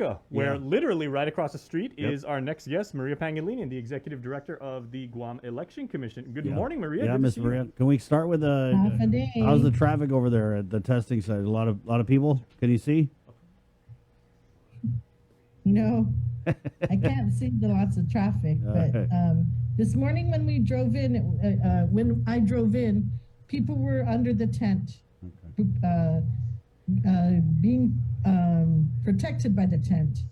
where Yeah. literally right across the street Yep. is our next guest, Maria Pangelinan, the executive director of the Guam Election Commission. Good Yeah. morning, Maria. Yeah, Good to Miss see Maria. you. Can we start with Half a how's the day. traffic over there at the testing site? A lot of people. Can you see? No, I can't see the lots of traffic, but Okay. this morning when we drove in, when I drove in, people were under the tent, being protected by the tent,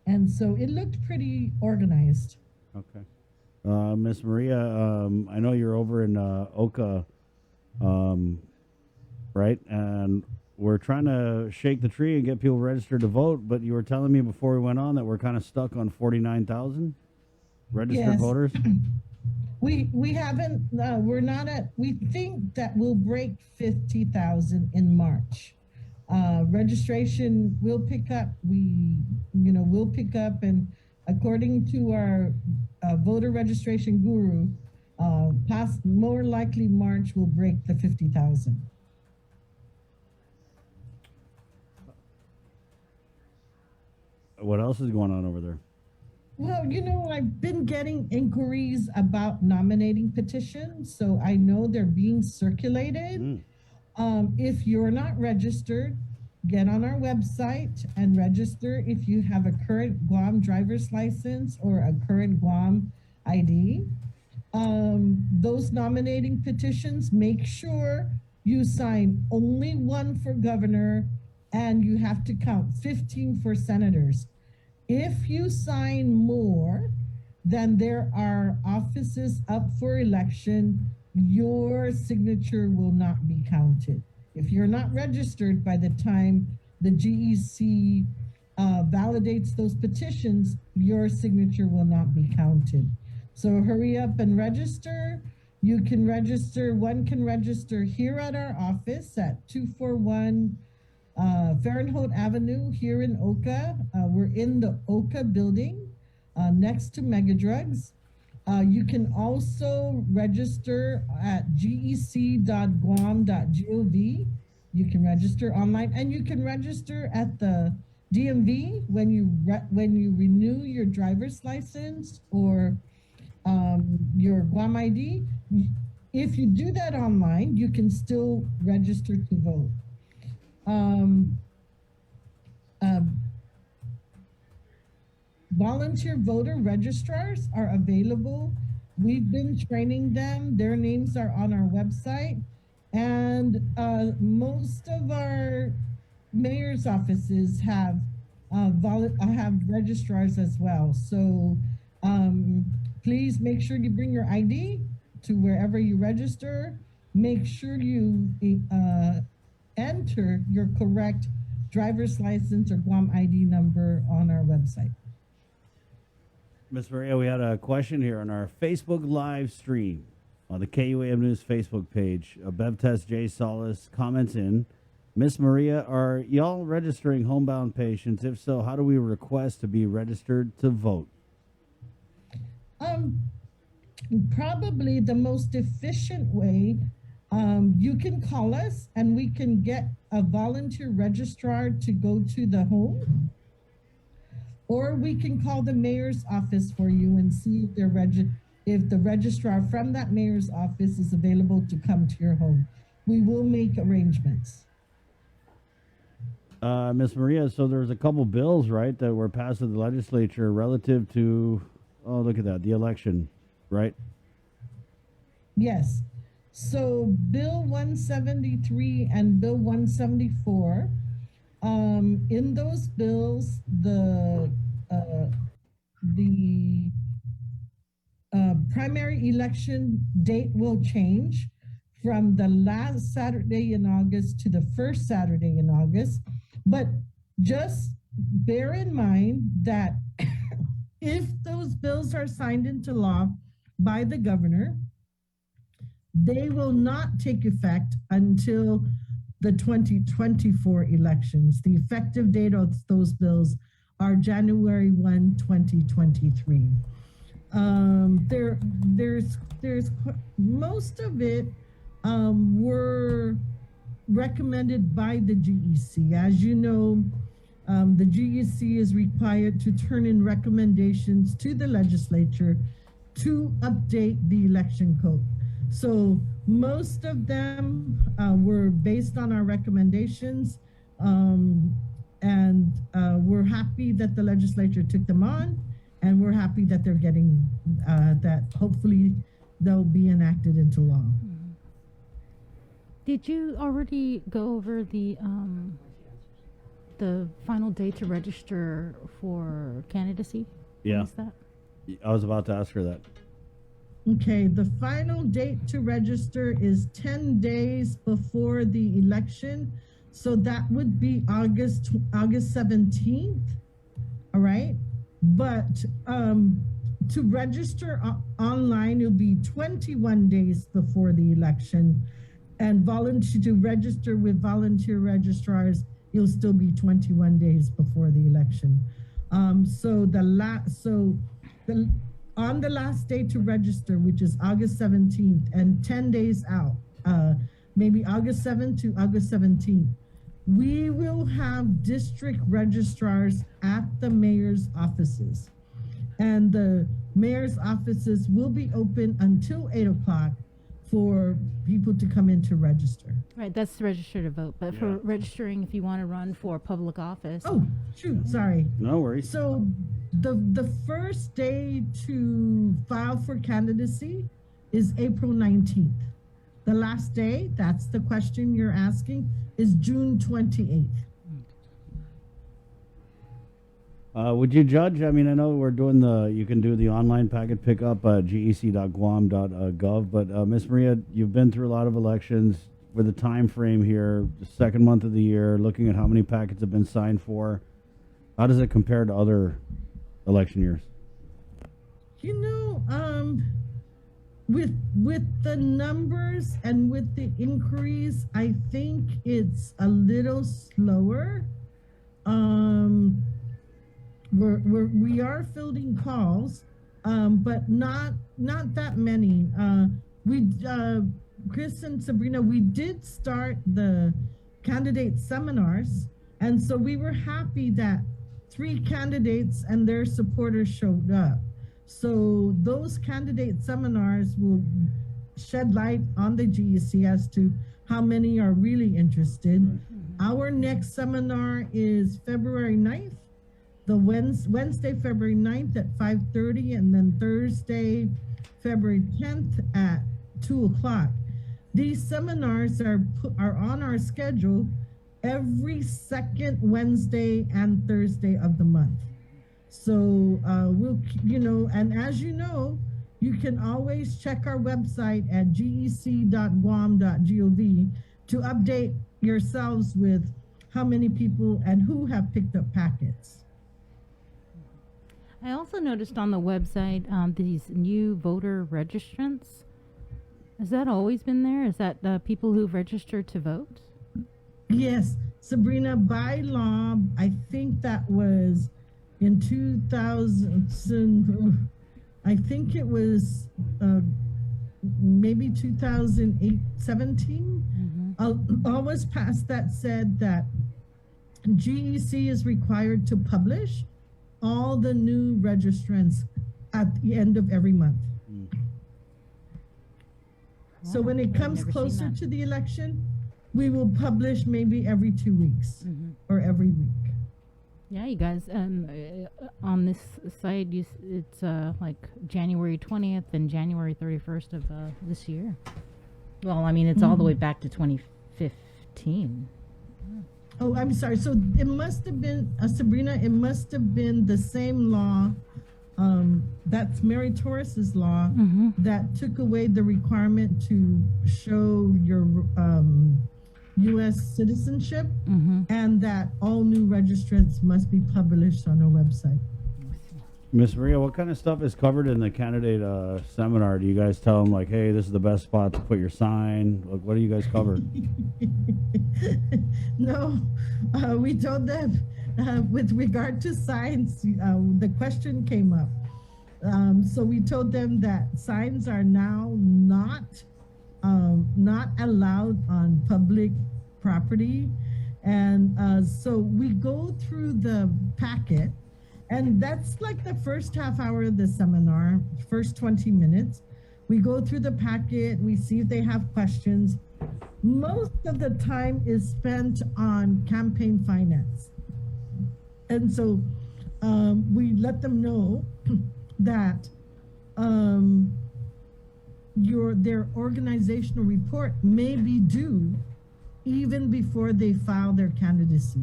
and so it looked pretty organized. Okay. Miss Maria, I know you're over in Oka, right? And we're trying to shake the tree and get people registered to vote, but you were telling me before we went on that we're kind of stuck on 49,000 registered Yes, voters. we haven't. We're not at. We think that we'll break 50,000 in March. Registration will pick up. We'll pick up, and according to our voter registration guru, past more likely March will break the 50,000. What else is going on over there? Well, I've been getting inquiries about nominating petitions, so I know they're being circulated. If you're not registered, get on our website and register if you have a current Guam driver's license or a current Guam ID. Those nominating petitions, make sure you sign only one for governor and you have to count 15 for senators. If you sign more, then there are offices up for election. Your signature will not be counted. If you're not registered by the time the GEC validates those petitions, your signature will not be counted. So hurry up and register. You can register, one can register here at our office at 241 Fahrenheit Avenue here in Oka. We're in the Oka building next to Mega Drugs. You can also register at gec.guam.gov. You can register online, and you can register at the DMV when you renew your driver's license or your Guam ID. If you do that online, you can still register to vote. Volunteer voter registrars are available. We've been training them. Their names are on our website. And most of our mayor's offices have registrars as well. So please make sure you bring your ID to wherever you register. Make sure you enter your correct driver's license or Guam ID number on our website. Miss Maria, we had a question here on our Facebook live stream on the KUAM News Facebook page. Bev Test J Solis comments in, Miss Maria, are y'all registering homebound patients? If so, how do we request to be registered to vote? Probably the most efficient way, you can call us and we can get a volunteer registrar to go to the home, or we can call the mayor's office for you and see if the registrar from that mayor's office is available to come to your home. We will make arrangements. Miss Maria, so there's a couple bills, right, that were passed in the legislature relative to, oh, look at that, the election, right? Yes. So Bill 173 and Bill 174, in those bills, the primary election date will change from the last Saturday in August to the first Saturday in August. But just bear in mind that if those bills are signed into law by the governor, they will not take effect until the 2024 elections. The effective date of those bills are January 1, 2023. There's most of it were recommended by the GEC. As you know, the GEC is required to turn in recommendations to the legislature to update the election code. So most of them were based on our recommendations, and we're happy that the legislature took them on, and we're happy that they're getting that. Hopefully, they'll be enacted into law. Did you already go over the final day to register for candidacy? Yeah. When is that? I was about to ask her that. Okay, the final date to register is 10 days before the election. So that would be August 17th. All right. But to register online, it'll be 21 days before the election. And to register with volunteer registrars, it'll still be 21 days before the election. On the last day to register, which is August 17th, and 10 days out, maybe August 7th to August 17th, we will have district registrars at the mayor's offices. And the mayor's offices will be open until 8 o'clock for people to come in to register. Right, that's to register to vote. But for registering, if you want to run for public office. Oh, shoot, sorry. No worries. So the first day to file for candidacy is April 19th. The last day, that's the question you're asking, is June 28th. Would you judge? I mean, I know we're doing you can do the online packet pickup at gec.guam.gov, but Miss Maria, you've been through a lot of elections with the time frame here, the second month of the year, looking at how many packets have been signed for. How does it compare to other election years? You know, with the numbers and with the inquiries, I think it's a little slower. We are fielding calls, but not that many. Chris and Sabrina, we did start the candidate seminars, and so we were happy that 3 candidates and their supporters showed up. So those candidate seminars will shed light on the GEC as to how many are really interested. Our next seminar is February 9th. The Wednesday, February 9th at 5:30, and then Thursday, February 10th at 2 o'clock. These seminars are on our schedule every second Wednesday and Thursday of the month. So and as you know, you can always check our website at gec.guam.gov to update yourselves with how many people and who have picked up packets. I also noticed on the website these new voter registrants. Has that always been there? Is that people who've registered to vote? Yes, Sabrina, by law, I think that was in 2000, I think it was maybe 2008, 17. Law was passed that said that GEC is required to publish all the new registrants at the end of every month. So when it comes closer to the election, we will publish maybe every 2 weeks or every week. Yeah, you guys, on this site, it's like January 20th and January 31st of this year. Well, I mean, it's all the way back to 2015. Oh, I'm sorry. So it must have been, Sabrina, it must have been the same law, that's Mary Torres's law, that took away the requirement to show your U.S. citizenship, and that all new registrants must be published on our website. Miss Maria, what kind of stuff is covered in the candidate seminar? Do you guys tell them, like, hey, this is the best spot to put your sign? Like, what do you guys cover? No, we told them with regard to signs, the question came up. So we told them that signs are now not allowed on public property, And so we go through the packet, and that's like the first half hour of the seminar, first 20 minutes. We go through the packet, we see if they have questions. Most of the time is spent on campaign finance. And so we let them know that their organizational report may be due even before they file their candidacy,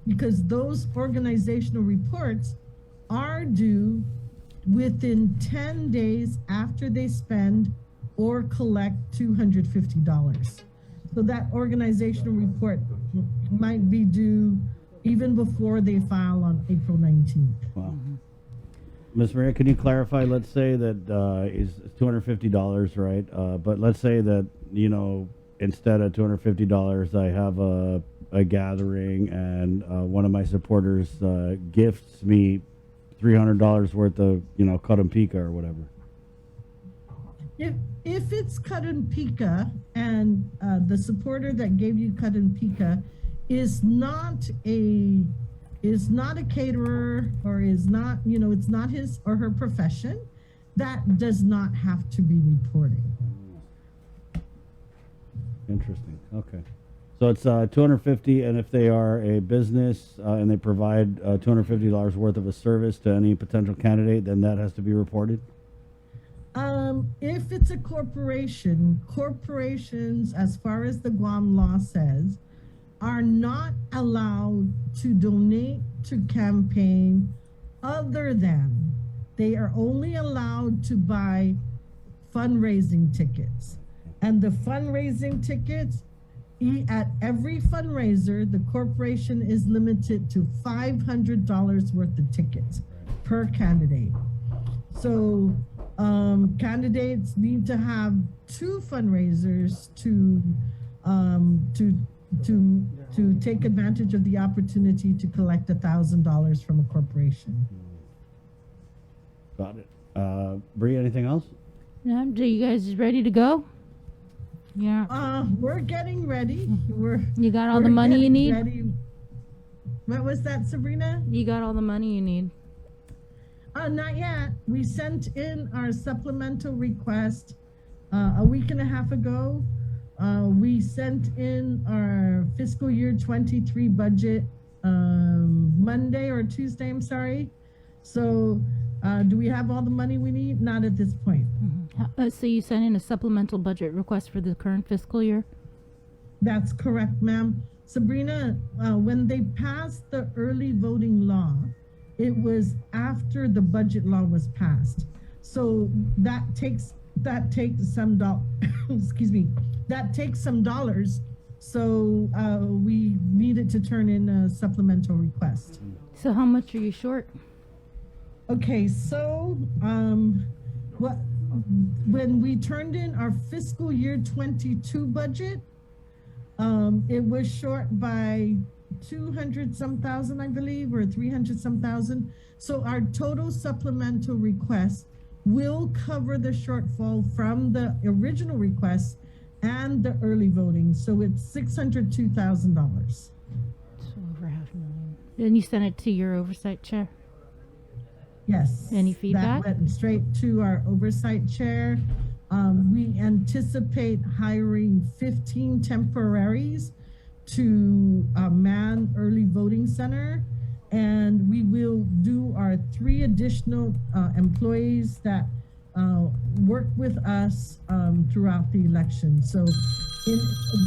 because those organizational reports are due within 10 days after they spend or collect $250. So that organizational report might be due even before they file on April 19th. Wow. Ms. Maria, can you clarify? Let's say that is $250, right? But let's say that, you know, instead of $250, I have a gathering, and one of my supporters gifts me $300 worth of, you know, cut and pica or whatever. If it's cut and pica, and the supporter that gave you cut and pica is not a caterer, or is not, you know, it's not his or her profession, that does not have to be reported. Interesting. Okay. So it's $250, and if they are a business and they provide $250 worth of a service to any potential candidate, then that has to be reported? If it's a corporation, corporations, as far as the Guam law says, are not allowed to donate to campaign other than they are only allowed to buy fundraising tickets. And the fundraising tickets, at every fundraiser, the corporation is limited to $500 worth of tickets per candidate. So candidates need to have 2 fundraisers to take advantage of the opportunity to collect $1,000 from a corporation. Got it. Bree, anything else? Yeah, are you guys ready to go? Yeah. We're getting ready. You got all the money you need? Ready. What was that, Sabrina? You got all the money you need? Not yet. We sent in our supplemental request a week and a half ago. We sent in our fiscal year 23 budget Monday or Tuesday, I'm sorry. So do we have all the money we need? Not at this point. Mm-hmm. So you sent in a supplemental budget request for the current fiscal year? That's correct, ma'am. Sabrina, when they passed the early voting law, it was after the budget law was passed. So that takes some excuse me, that takes some dollars. So we needed to turn in a supplemental request. So how much are you short? Okay, so when we turned in our fiscal year 22 budget, it was short by 200 some thousand, I believe, or 300 some thousand. So our total supplemental request will cover the shortfall from the original request and the early voting. So it's $602,000. So over $500,000. And you sent it to your oversight chair? Yes. Any feedback? That went straight to our oversight chair. We anticipate hiring 15 temporaries to man early voting center, and we will do our 3 additional employees that work with us throughout the election. So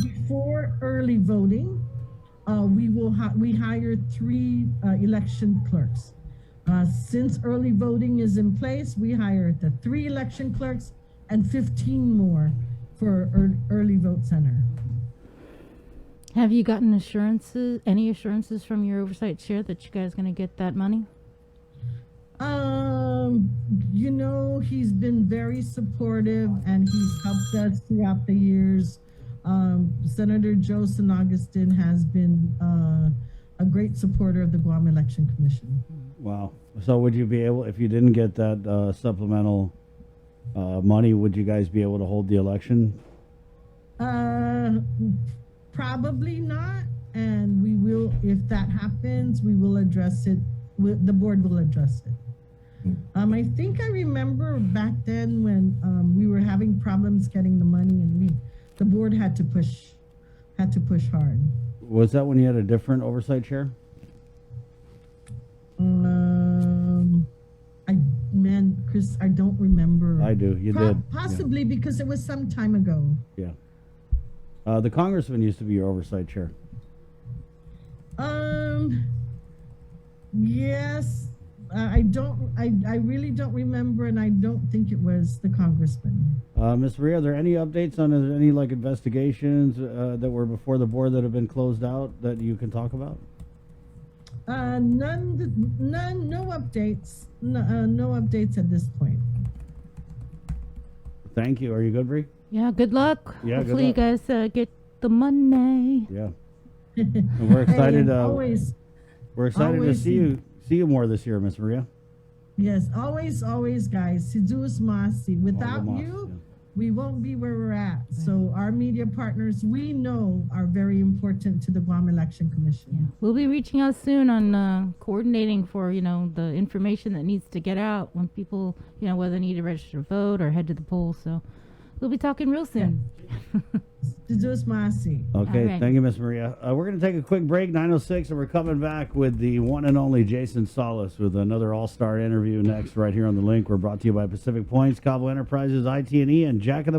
before early voting, we hired 3 election clerks. Since early voting is in place, we hired the 3 election clerks and 15 more for early vote center. Have you gotten any assurances from your oversight chair that you guys going to get that money? You know, he's been very supportive, and he's helped us throughout the years. Senator Joe San Augustin has been a great supporter of the Guam Election Commission. Wow. So would you be able, if you didn't get that supplemental money, would you guys be able to hold the election? Probably not, and we will, if that happens, we will address it. The board will address it. I think I remember back then when we were having problems getting the money, and the board had to push hard. Was that when you had a different oversight chair? Chris, I don't remember. I do. You did. Possibly because it was some time ago. Yeah. The congressman used to be your oversight chair. Yes. I really don't remember, and I don't think it was the congressman. Ms. Maria, are there any updates on any like investigations that were before the board that have been closed out that you can talk about? None, no updates. No updates at this point. Thank you. Are you good, Bree? Yeah, good luck. Yeah, good Hopefully luck. you guys get the money. Yeah. And we're excited. Hey, always. We're excited to always see you more this year, Miss Maria. Yes, always, guys. Sidus Masi. Without Mas, you, yeah. we won't be where we're at. So our media partners, we know, are very important to the Guam Election Commission. Yeah, we'll be reaching out soon on coordinating for the information that needs to get out when people whether they need to register to vote or head to the polls. So we'll be talking real soon. Sidus Masi. Okay, All right. thank you, Miss Maria. We're going to take a quick break, 9:06, and we're coming back with the one and only Jason Salas with another all-star interview next right here on The Link. We're brought to you by Pacific Points, Cabo Enterprises, IT&E, and Jack of the